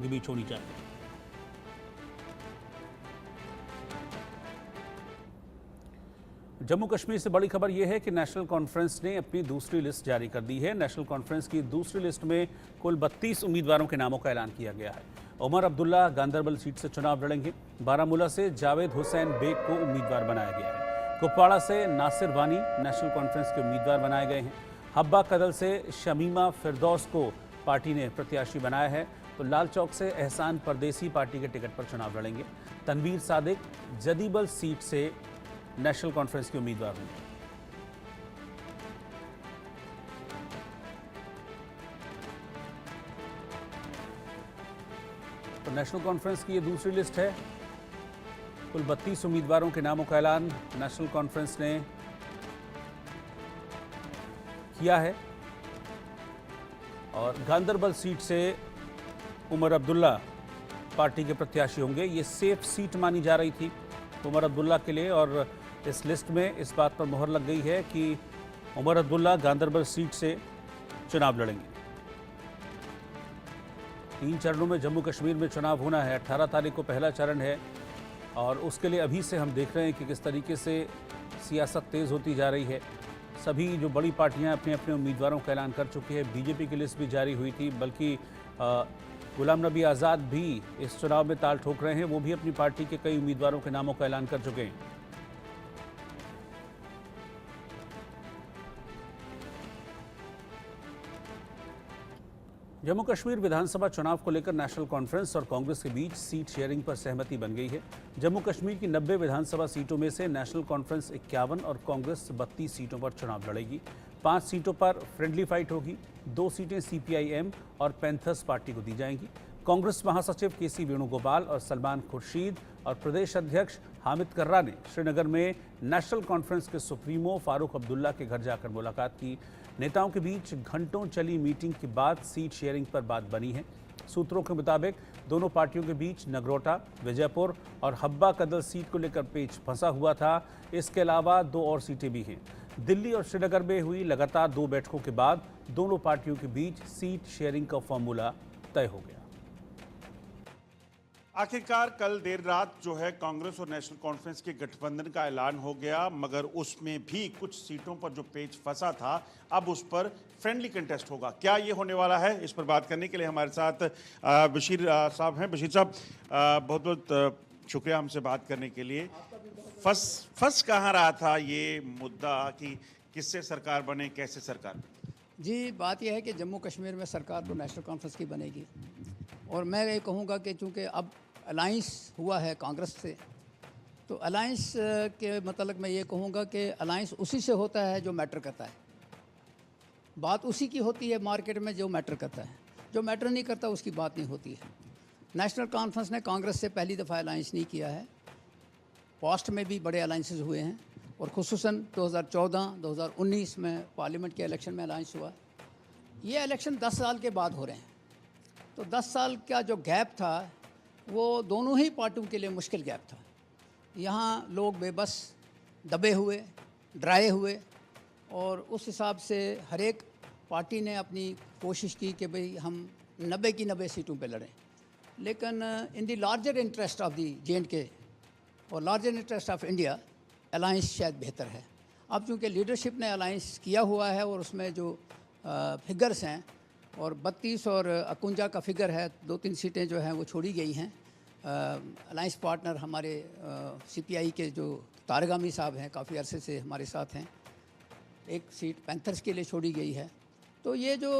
के बीच होनी चाहिए। जम्मू कश्मीर से बड़ी खबर यह है कि नेशनल कॉन्फ्रेंस ने अपनी दूसरी लिस्ट जारी कर दी है। नेशनल कॉन्फ्रेंस की दूसरी लिस्ट में कुल 32 उम्मीदवारों के नामों का ऐलान किया गया है। उमर अब्दुल्ला गांदरबल सीट से चुनाव लड़ेंगे। बारामूला से जावेद हुसैन बेग को उम्मीदवार बनाया गया है। कुपवाड़ा से नासिर वानी नेशनल कॉन्फ्रेंस के उम्मीदवार बनाए गए हैं। हब्बा कदल से शमीमा फिरदौस को पार्टी ने प्रत्याशी बनाया है। तो लाल चौक से एहसान परदेसी पार्टी के टिकट पर चुनाव लड़ेंगे। तनवीर सादिक जदीबल सीट से नेशनल कॉन्फ्रेंस के उम्मीदवार होंगे। तो नेशनल कॉन्फ्रेंस की ये दूसरी लिस्ट है। कुल 32 उम्मीदवारों के नामों का ऐलान नेशनल कॉन्फ्रेंस ने किया है और गांदरबल सीट से उमर अब्दुल्ला पार्टी के प्रत्याशी होंगे। ये सेफ सीट मानी जा रही थी उमर अब्दुल्ला के लिए और इस लिस्ट में इस बात पर मोहर लग गई है कि उमर अब्दुल्ला गांदरबल सीट से चुनाव लड़ेंगे। 3 चरणों में जम्मू कश्मीर में चुनाव होना है। 18 तारीख को पहला चरण है और उसके लिए अभी से हम देख रहे हैं कि किस तरीके से सियासत तेज़ होती जा रही है। सभी जो बड़ी पार्टियां अपने अपने उम्मीदवारों का ऐलान कर चुकी है। बीजेपी की लिस्ट भी जारी हुई थी, बल्कि गुलाम नबी आज़ाद भी इस चुनाव में ताल ठोक रहे हैं। वो भी अपनी पार्टी के कई उम्मीदवारों के नामों का ऐलान कर चुके हैं। जम्मू कश्मीर विधानसभा चुनाव को लेकर नेशनल कॉन्फ्रेंस और कांग्रेस के बीच सीट शेयरिंग पर सहमति बन गई है। जम्मू कश्मीर की 90 विधानसभा सीटों में से नेशनल कॉन्फ्रेंस 51 और कांग्रेस 32 सीटों पर चुनाव लड़ेगी। 5 सीटों पर फ्रेंडली फाइट होगी। 2 सीटें सीपीआईएम और पैंथर्स पार्टी को दी जाएंगी। कांग्रेस महासचिव केसी वेणुगोपाल और सलमान खुर्शीद और प्रदेश अध्यक्ष हामिद कर्रा ने श्रीनगर में नेशनल कॉन्फ्रेंस के सुप्रीमो फारूक अब्दुल्ला के घर जाकर मुलाकात की। नेताओं के बीच घंटों चली मीटिंग के बाद सीट शेयरिंग पर बात बनी है। सूत्रों के मुताबिक दोनों पार्टियों के बीच नगरोटा, विजयपुर और हब्बा कदल सीट को लेकर पेच फंसा हुआ था। इसके अलावा 2 और सीटें भी हैं। दिल्ली और श्रीनगर में हुई लगातार 2 बैठकों के बाद दोनों पार्टियों के बीच सीट शेयरिंग का फॉर्मूला तय हो गया। आखिरकार कल देर रात जो है कांग्रेस और नेशनल कॉन्फ्रेंस के गठबंधन का ऐलान हो गया, मगर उसमें भी कुछ सीटों पर जो पेच फंसा था अब उस पर फ्रेंडली कंटेस्ट होगा। क्या ये होने वाला है, इस पर बात करने के लिए हमारे साथ बशीर साहब हैं। बशीर साहब, बहुत बहुत शुक्रिया हमसे बात करने के लिए। फंस कहाँ रहा था ये मुद्दा कि किससे सरकार बने, कैसे सरकार? जी, बात यह है कि जम्मू कश्मीर में सरकार तो नेशनल कॉन्फ्रेंस की बनेगी और मैं ये कहूँगा कि चूँकि अब अलाइंस हुआ है कांग्रेस से, तो अलाइंस के मतलब मैं ये कहूँगा कि अलाइंस उसी से होता है जो मैटर करता है। बात उसी की होती है मार्केट में जो मैटर करता है। जो मैटर नहीं करता उसकी बात नहीं होती है। नेशनल कॉन्फ्रेंस ने कांग्रेस से पहली दफ़ा अलाइंस नहीं किया है। पास्ट में भी बड़े अलाइंसेस हुए हैं और खुसूसन 2014, 2019 में पार्लियामेंट के इलेक्शन में अलाइंस हुआ। ये इलेक्शन 10 साल के बाद हो रहे हैं, तो 10 साल का जो गैप था वो दोनों ही पार्टियों के लिए मुश्किल गैप था। यहाँ लोग बेबस, दबे हुए, डराए हुए और उस हिसाब से हर एक पार्टी ने अपनी कोशिश की कि भाई हम 90 की 90 सीटों पे लड़ें। लेकिन in the larger interest of the J&K और larger interest of India alliance शायद बेहतर है। अब चूँकि लीडरशिप ने अलाइंस किया हुआ है और उसमें जो फिगर्स हैं और 32 और 51 का फिगर है, 2-3 सीटें जो हैं वो छोड़ी गई हैं। अलाइंस पार्टनर हमारे सीपीआई के जो तारगामी साहब हैं, काफ़ी अरसे से हमारे साथ हैं। 1 सीट पैंथर्स के लिए छोड़ी गई है। तो ये जो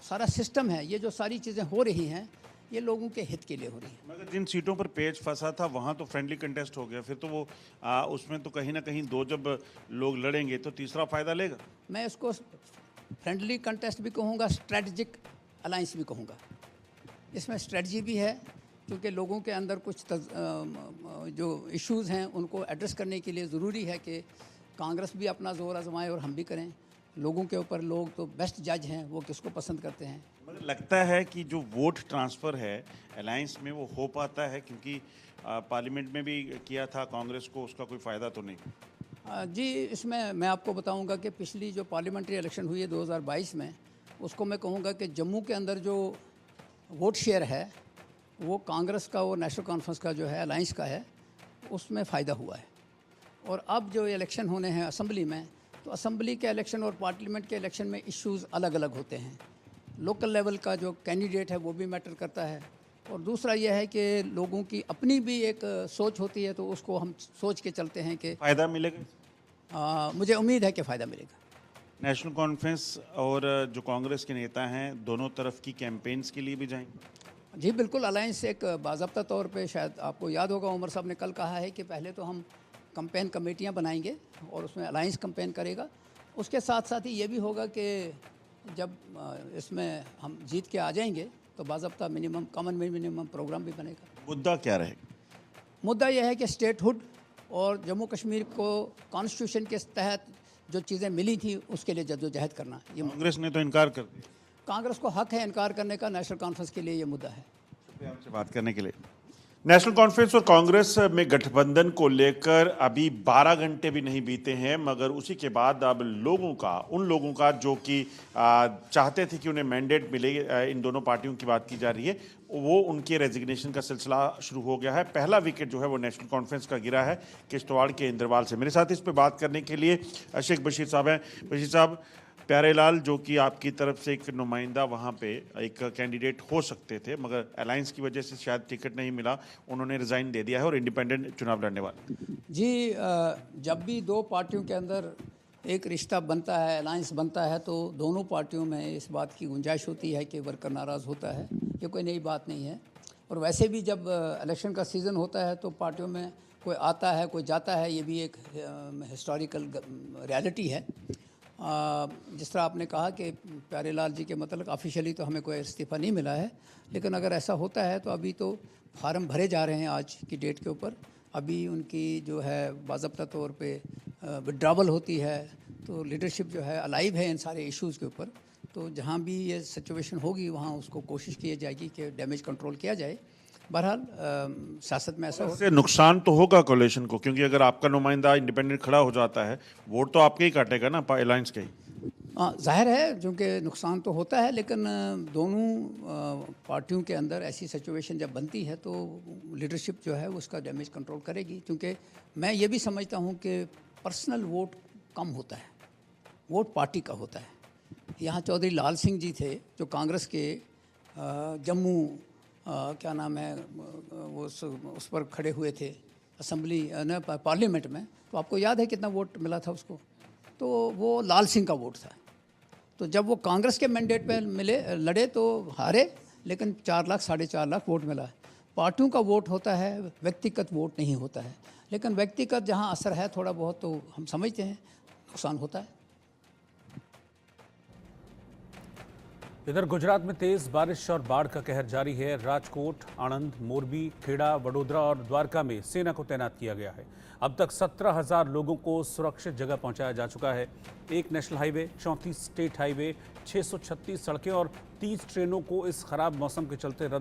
सारा सिस्टम है, ये जो सारी चीज़ें हो रही हैं, ये लोगों के हित के लिए हो रही है। मगर जिन सीटों पर पेच फंसा था वहाँ तो फ्रेंडली कंटेस्ट हो गया, फिर तो वो उसमें तो कहीं ना कहीं 2 जब लोग लड़ेंगे तो तीसरा फ़ायदा लेगा। मैं इसको फ्रेंडली कंटेस्ट भी कहूँगा, स्ट्रेटजिक अलाइंस भी कहूँगा। इसमें स्ट्रेटजी भी है क्योंकि लोगों के अंदर कुछ जो इश्यूज़ हैं उनको एड्रेस करने के लिए ज़रूरी है कि कांग्रेस भी अपना जोर आजमाए और हम भी करें। लोगों के ऊपर लोग तो बेस्ट जज हैं, वो किसको पसंद करते हैं। मुझे लगता है कि जो वोट ट्रांसफ़र है अलायंस में वो हो पाता है, क्योंकि पार्लियामेंट में भी किया था कांग्रेस को, उसका कोई फ़ायदा तो नहीं। जी, इसमें मैं आपको बताऊंगा कि पिछली जो पार्लियामेंट्री इलेक्शन हुई है 2022 में, उसको मैं कहूँगा कि जम्मू के अंदर जो वोट शेयर है वो कांग्रेस का और नेशनल कॉन्फ्रेंस का जो है अलाइंस का है, उसमें फ़ायदा हुआ है। और अब जो इलेक्शन होने हैं असेंबली में, तो असेंबली के इलेक्शन और पार्लियामेंट के इलेक्शन में इश्यूज़ अलग अलग होते हैं। लोकल लेवल का जो कैंडिडेट है वो भी मैटर करता है, और दूसरा यह है कि लोगों की अपनी भी एक सोच होती है, तो उसको हम सोच के चलते हैं कि फायदा मिलेगा? मुझे उम्मीद है कि फ़ायदा मिलेगा। नेशनल कॉन्फ्रेंस और जो कांग्रेस के नेता हैं दोनों तरफ की कैंपेन्स के लिए भी जाएंगे? जी बिल्कुल, अलायंस एक बाज़ाब्ता तौर पे, शायद आपको याद होगा उमर साहब ने कल कहा है कि पहले तो हम कैंपेन कमेटियां बनाएंगे और उसमें अलायंस कैंपेन करेगा। उसके साथ साथ ही ये भी होगा कि जब इसमें हम जीत के आ जाएंगे तो बाज़ाब्ता मिनिमम कॉमन मिनिमम प्रोग्राम भी बनेगा। मुद्दा क्या रहेगा? मुद्दा यह है कि स्टेटहुड और जम्मू कश्मीर को कॉन्स्टिट्यूशन के तहत जो चीज़ें मिली थी उसके लिए जद्दोजहद करना। ये कांग्रेस ने तो इनकार कर दिया। कांग्रेस को हक है इनकार करने का, नेशनल कॉन्फ्रेंस के लिए ये मुद्दा है। शुक्रिया आपसे बात करने के लिए। नेशनल कॉन्फ्रेंस और कांग्रेस में गठबंधन को लेकर अभी 12 घंटे भी नहीं बीते हैं, मगर उसी के बाद अब उन लोगों का जो कि चाहते थे कि उन्हें मैंडेट मिले, इन दोनों पार्टियों की बात की जा रही है, वो उनके रेजिग्नेशन का सिलसिला शुरू हो गया है। पहला विकेट जो है वो नेशनल कॉन्फ्रेंस का गिरा है किश्तवाड़ के इंद्रवाल से। मेरे साथ इस पे बात करने के लिए शेख बशीर साहब हैं। बशीर साहब, प्यारे लाल जो कि आपकी तरफ से एक नुमाइंदा वहाँ पे एक कैंडिडेट हो सकते थे, मगर अलायंस की वजह से शायद टिकट नहीं मिला, उन्होंने रिज़ाइन दे दिया है और इंडिपेंडेंट चुनाव लड़ने वाले। जी, जब भी दो पार्टियों के अंदर एक रिश्ता बनता है, अलायंस बनता है, तो दोनों पार्टियों में इस बात की गुंजाइश होती है कि वर्कर नाराज़ होता है। ये कोई नई बात नहीं है। और वैसे भी जब इलेक्शन का सीज़न होता है तो पार्टियों में कोई आता है कोई जाता है, ये भी एक हिस्टोरिकल रियलिटी है। जिस तरह आपने कहा कि प्यारे लाल जी के मतलब ऑफिशियली तो हमें कोई इस्तीफ़ा नहीं मिला है, लेकिन अगर ऐसा होता है तो अभी तो फार्म भरे जा रहे हैं आज की डेट के ऊपर। अभी उनकी जो है बाज़ाब्ता तौर पे विड्रॉवल होती है, तो लीडरशिप जो है अलाइव है इन सारे इश्यूज़ के ऊपर। तो जहाँ भी ये सिचुएशन होगी वहाँ उसको कोशिश की जाएगी कि डैमेज कंट्रोल किया जाए। बहरहाल सियासत में ऐसा इससे नुकसान तो होगा कोalition को, क्योंकि अगर आपका नुमाइंदा इंडिपेंडेंट खड़ा हो जाता है, वोट तो आपके ही काटेगा ना, अलायंस के ही। ज़ाहिर है क्योंकि नुकसान तो होता है, लेकिन दोनों पार्टियों के अंदर ऐसी सिचुएशन जब बनती है तो लीडरशिप जो है उसका डैमेज कंट्रोल करेगी। क्योंकि मैं ये भी समझता हूँ कि पर्सनल वोट कम होता है, वोट पार्टी का होता है। यहाँ चौधरी लाल सिंह जी थे जो कांग्रेस के जम्मू क्या नाम है वो उस पर खड़े हुए थे असेंबली न पार्लियामेंट में, तो आपको याद है कितना वोट मिला था उसको? तो वो लाल सिंह का वोट था। तो जब वो कांग्रेस के मैंडेट पे लड़े तो हारे, लेकिन 4 लाख 4.5 लाख वोट मिला। पार्टियों का वोट होता है, व्यक्तिगत वोट नहीं होता है। लेकिन व्यक्तिगत जहाँ असर है थोड़ा बहुत तो हम समझते हैं नुकसान होता है। इधर गुजरात में तेज बारिश और बाढ़ का कहर जारी है। राजकोट, आणंद, मोरबी, खेड़ा, वडोदरा और द्वारका में सेना को तैनात किया गया है। अब तक 17,000 लोगों को सुरक्षित जगह पहुंचाया जा चुका है। 1 नेशनल हाईवे, 34 स्टेट हाईवे, 636 सड़कें और 30 ट्रेनों को इस खराब मौसम के चलते रद्द